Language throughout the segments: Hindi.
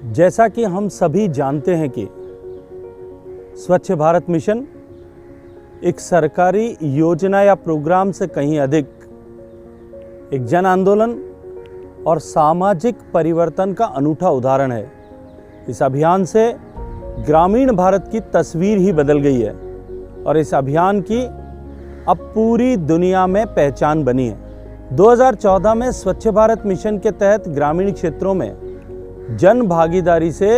जैसा कि हम सभी जानते हैं कि स्वच्छ भारत मिशन एक सरकारी योजना या प्रोग्राम से कहीं अधिक एक जन आंदोलन और सामाजिक परिवर्तन का अनूठा उदाहरण है। इस अभियान से ग्रामीण भारत की तस्वीर ही बदल गई है और इस अभियान की अब पूरी दुनिया में पहचान बनी है। 2014 में स्वच्छ भारत मिशन के तहत ग्रामीण क्षेत्रों में जन भागीदारी से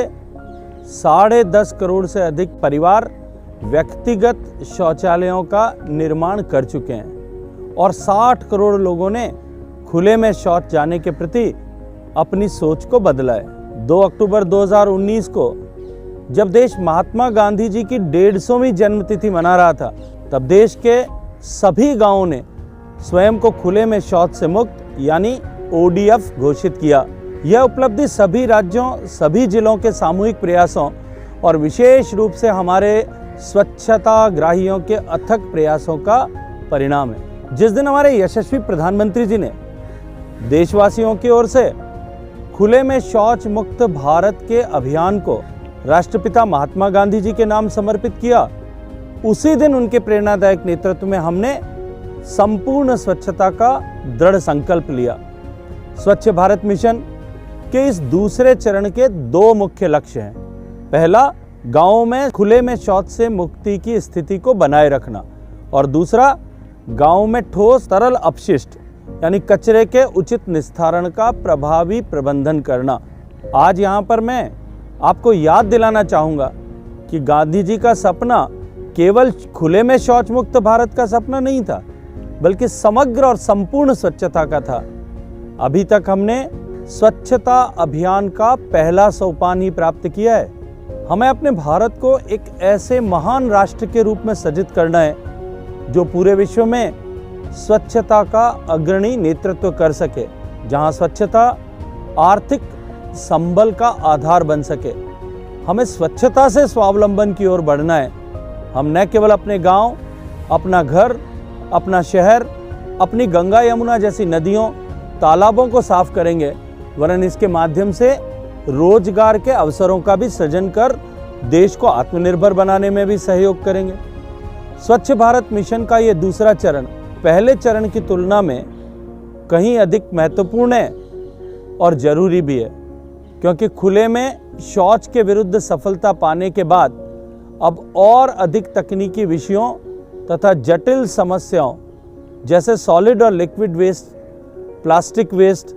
10.5 करोड़ से अधिक परिवार व्यक्तिगत शौचालयों का निर्माण कर चुके हैं और 60 करोड़ लोगों ने खुले में शौच जाने के प्रति अपनी सोच को बदला है। 2 अक्टूबर 2019 को जब देश महात्मा गांधी जी की 150वीं जन्मतिथि मना रहा था, तब देश के सभी गांवों ने स्वयं को खुले में शौच से मुक्त यानी ODF घोषित किया। यह उपलब्धि सभी राज्यों, सभी जिलों के सामूहिक प्रयासों और विशेष रूप से हमारे स्वच्छता ग्राहियों के अथक प्रयासों का परिणाम है। जिस दिन हमारे यशस्वी प्रधानमंत्री जी ने देशवासियों की ओर से खुले में शौच मुक्त भारत के अभियान को राष्ट्रपिता महात्मा गांधी जी के नाम समर्पित किया, उसी दिन उनके प्रेरणादायक नेतृत्व में हमने संपूर्ण स्वच्छता का दृढ़ संकल्प लिया। स्वच्छ भारत मिशन के इस दूसरे चरण के 2 मुख्य लक्ष्य हैं। पहला, गांवों में खुले में शौच से मुक्ति की स्थिति को बनाए रखना और दूसरा, गांवों में ठोस तरल अपशिष्ट यानी कचरे के उचित निस्तारण का प्रभावी प्रबंधन करना। आज यहाँ पर मैं आपको याद दिलाना चाहूँगा कि गांधी जी का सपना केवल खुले में शौच मुक्त भारत का सपना नहीं था, बल्कि समग्र और संपूर्ण स्वच्छता का था। अभी तक हमने स्वच्छता अभियान का पहला सोपान ही प्राप्त किया है। हमें अपने भारत को एक ऐसे महान राष्ट्र के रूप में सज्जित करना है जो पूरे विश्व में स्वच्छता का अग्रणी नेतृत्व कर सके, जहां स्वच्छता आर्थिक संबल का आधार बन सके। हमें स्वच्छता से स्वावलंबन की ओर बढ़ना है। हम न केवल अपने गांव, अपना घर, अपना शहर, अपनी गंगा यमुना जैसी नदियों, तालाबों को साफ करेंगे, वरन इसके माध्यम से रोजगार के अवसरों का भी सृजन कर देश को आत्मनिर्भर बनाने में भी सहयोग करेंगे। स्वच्छ भारत मिशन का ये दूसरा चरण पहले चरण की तुलना में कहीं अधिक महत्वपूर्ण है और जरूरी भी है, क्योंकि खुले में शौच के विरुद्ध सफलता पाने के बाद अब और अधिक तकनीकी विषयों तथा जटिल समस्याओं जैसे सॉलिड और लिक्विड वेस्ट, प्लास्टिक वेस्ट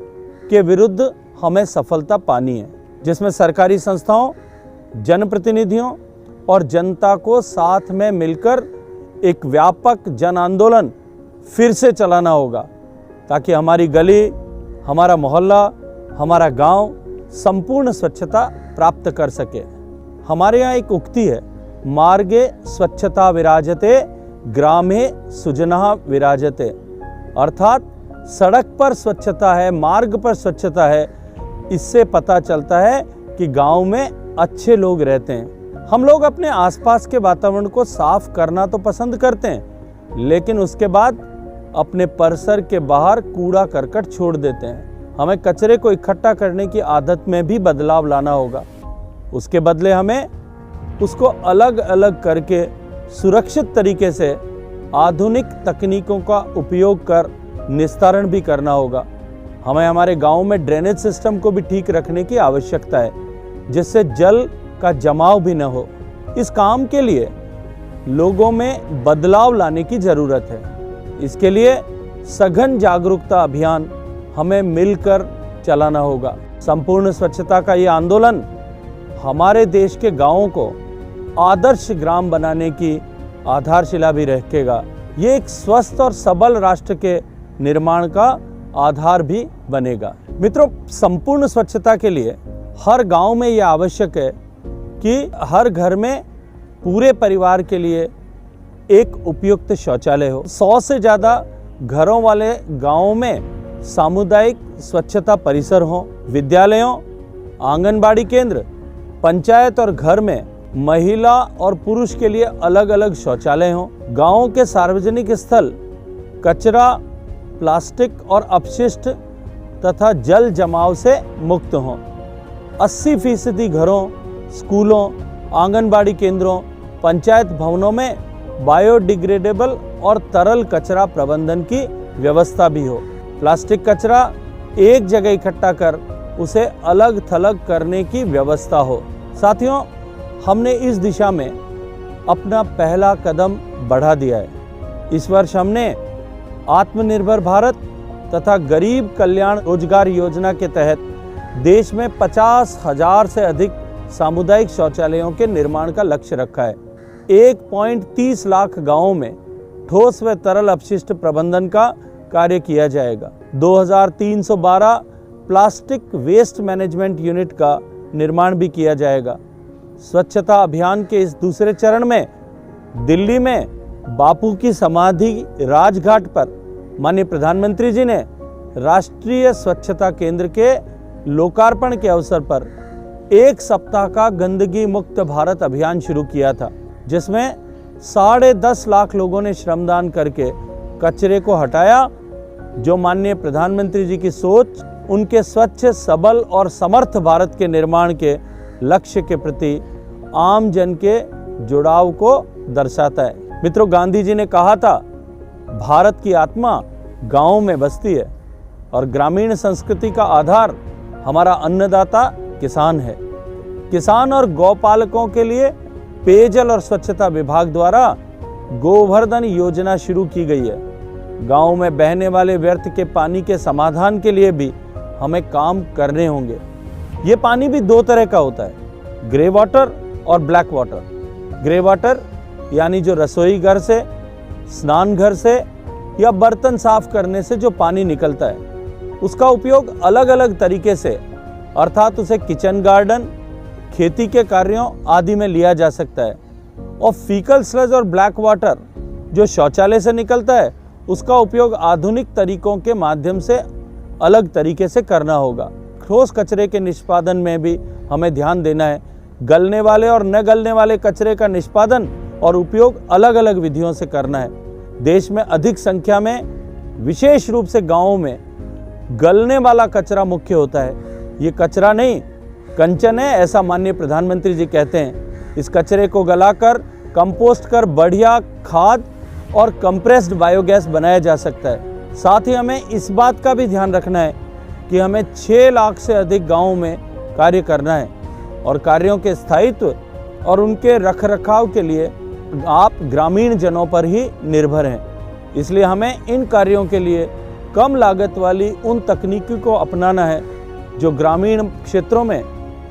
के विरुद्ध हमें सफलता पानी है, जिसमें सरकारी संस्थाओं, जनप्रतिनिधियों और जनता को साथ में मिलकर एक व्यापक जन आंदोलन फिर से चलाना होगा, ताकि हमारी गली, हमारा मोहल्ला, हमारा गांव संपूर्ण स्वच्छता प्राप्त कर सके। हमारे यहाँ एक उक्ति है, मार्गे स्वच्छता विराजते, ग्रामे सुजनः विराजते, अर्थात सड़क पर स्वच्छता है, मार्ग पर स्वच्छता है, इससे पता चलता है कि गांव में अच्छे लोग रहते हैं। हम लोग अपने आसपास के वातावरण को साफ करना तो पसंद करते हैं, लेकिन उसके बाद अपने परिसर के बाहर कूड़ा करकट छोड़ देते हैं। हमें कचरे को इकट्ठा करने की आदत में भी बदलाव लाना होगा। उसके बदले हमें उसको अलग अलग करके सुरक्षित तरीके से आधुनिक तकनीकों का उपयोग कर निस्तारण भी करना होगा। हमें हमारे गांव में ड्रेनेज सिस्टम को भी ठीक रखने की आवश्यकता है, जिससे जल का जमाव भी न हो। इस काम के लिए लोगों में बदलाव लाने की जरूरत है। इसके लिए सघन जागरूकता अभियान हमें मिलकर चलाना होगा। संपूर्ण स्वच्छता का ये आंदोलन हमारे देश के गांवों को आदर्श ग्राम बनाने की आधारशिला भी रखेगा। ये एक स्वस्थ और सबल राष्ट्र के निर्माण का आधार भी बनेगा। मित्रों, संपूर्ण स्वच्छता के लिए हर गांव में यह आवश्यक है कि हर घर में पूरे परिवार के लिए एक उपयुक्त शौचालय हो। 100 से ज़्यादा घरों वाले गांवों में सामुदायिक स्वच्छता परिसर हों। विद्यालयों, आंगनबाड़ी केंद्र, पंचायत और घर में महिला और पुरुष के लिए अलग अलग शौचालय हों। गांवों के सार्वजनिक स्थल कचरा, प्लास्टिक और अपशिष्ट तथा जल जमाव से मुक्त हों। 80% घरों, स्कूलों, आंगनबाड़ी केंद्रों, पंचायत भवनों में बायोडिग्रेडेबल और तरल कचरा प्रबंधन की व्यवस्था भी हो। प्लास्टिक कचरा एक जगह इकट्ठा कर उसे अलग थलग करने की व्यवस्था हो। साथियों, हमने इस दिशा में अपना पहला कदम बढ़ा दिया है। इस वर्ष हमने आत्मनिर्भर भारत तथा गरीब कल्याण रोजगार योजना के तहत देश में 50,000 से अधिक सामुदायिक शौचालयों के निर्माण का लक्ष्य रखा है। 1.30 लाख गांवों में ठोस व तरल अपशिष्ट प्रबंधन का कार्य किया जाएगा। 2312 प्लास्टिक वेस्ट मैनेजमेंट यूनिट का निर्माण भी किया जाएगा। स्वच्छता अभियान के इस दूसरे चरण में दिल्ली में बापू की समाधि राजघाट पर माननीय प्रधानमंत्री जी ने राष्ट्रीय स्वच्छता केंद्र के लोकार्पण के अवसर पर 1 सप्ताह का गंदगी मुक्त भारत अभियान शुरू किया था, जिसमें 10.5 लाख लोगों ने श्रमदान करके कचरे को हटाया, जो माननीय प्रधानमंत्री जी की सोच उनके स्वच्छ, सबल और समर्थ भारत के निर्माण के लक्ष्य के प्रति आम जन के जुड़ाव को दर्शाता है। मित्रों, गांधी जी ने कहा था, भारत की आत्मा गांवों में बसती है और ग्रामीण संस्कृति का आधार हमारा अन्नदाता किसान है। किसान और गौपालकों के लिए पेयजल और स्वच्छता विभाग द्वारा गोवर्धन योजना शुरू की गई है। गांव में बहने वाले व्यर्थ के पानी के समाधान के लिए भी हमें काम करने होंगे। ये पानी भी 2 तरह का होता है, ग्रे वाटर और ब्लैक वाटर। ग्रे वाटर यानी जो रसोई घर से, स्नान घर से या बर्तन साफ करने से जो पानी निकलता है, उसका उपयोग अलग अलग तरीके से, अर्थात उसे किचन गार्डन, खेती के कार्यों आदि में लिया जा सकता है। और फीकल स्लज और ब्लैक वाटर जो शौचालय से निकलता है, उसका उपयोग आधुनिक तरीकों के माध्यम से अलग तरीके से करना होगा। ठोस कचरे के निष्पादन में भी हमें ध्यान देना है। गलने वाले और न गलने वाले कचरे का निष्पादन और उपयोग अलग अलग विधियों से करना है। देश में अधिक संख्या में, विशेष रूप से गांवों में, गलने वाला कचरा मुख्य होता है। ये कचरा नहीं, कंचन है, ऐसा माननीय प्रधानमंत्री जी कहते हैं। इस कचरे को गलाकर कंपोस्ट कर बढ़िया खाद और कंप्रेस्ड बायोगैस बनाया जा सकता है। साथ ही हमें इस बात का भी ध्यान रखना है कि हमें 6 लाख से अधिक गांवों में कार्य करना है और कार्यों के स्थायित्व और उनके रखरखाव के लिए आप ग्रामीण जनों पर ही निर्भर हैं। इसलिए हमें इन कार्यों के लिए कम लागत वाली उन तकनीकों को अपनाना है जो ग्रामीण क्षेत्रों में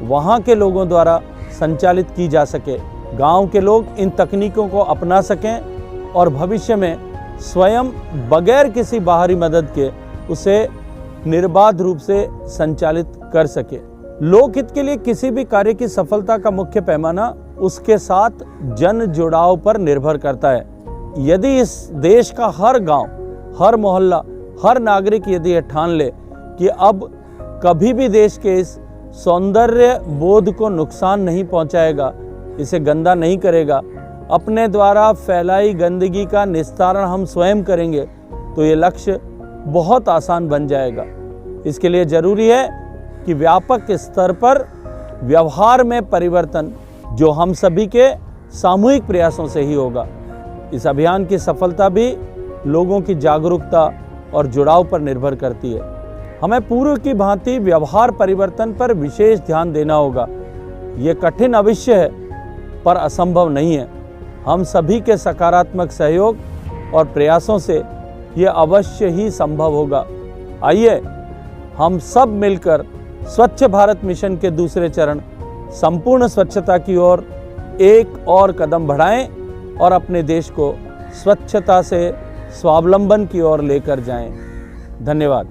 वहाँ के लोगों द्वारा संचालित की जा सके। गांव के लोग इन तकनीकों को अपना सकें और भविष्य में स्वयं बगैर किसी बाहरी मदद के उसे निर्बाध रूप से संचालित कर सके। लोकहित के लिए किसी भी कार्य की सफलता का मुख्य पैमाना उसके साथ जन जुड़ाव पर निर्भर करता है। यदि इस देश का हर गांव, हर मोहल्ला, हर नागरिक यदि ये ठान ले कि अब कभी भी देश के इस सौंदर्य बोध को नुकसान नहीं पहुंचाएगा, इसे गंदा नहीं करेगा, अपने द्वारा फैलाई गंदगी का निस्तारण हम स्वयं करेंगे, तो ये लक्ष्य बहुत आसान बन जाएगा। इसके लिए जरूरी है कि व्यापक स्तर पर व्यवहार में परिवर्तन जो हम सभी के सामूहिक प्रयासों से ही होगा। इस अभियान की सफलता भी लोगों की जागरूकता और जुड़ाव पर निर्भर करती है। हमें पूर्व की भांति व्यवहार परिवर्तन पर विशेष ध्यान देना होगा। ये कठिन अवश्य है पर असंभव नहीं है। हम सभी के सकारात्मक सहयोग और प्रयासों से ये अवश्य ही संभव होगा। आइए हम सब मिलकर स्वच्छ भारत मिशन के दूसरे चरण संपूर्ण स्वच्छता की ओर एक और कदम बढ़ाएं और अपने देश को स्वच्छता से स्वावलंबन की ओर लेकर जाएं। धन्यवाद।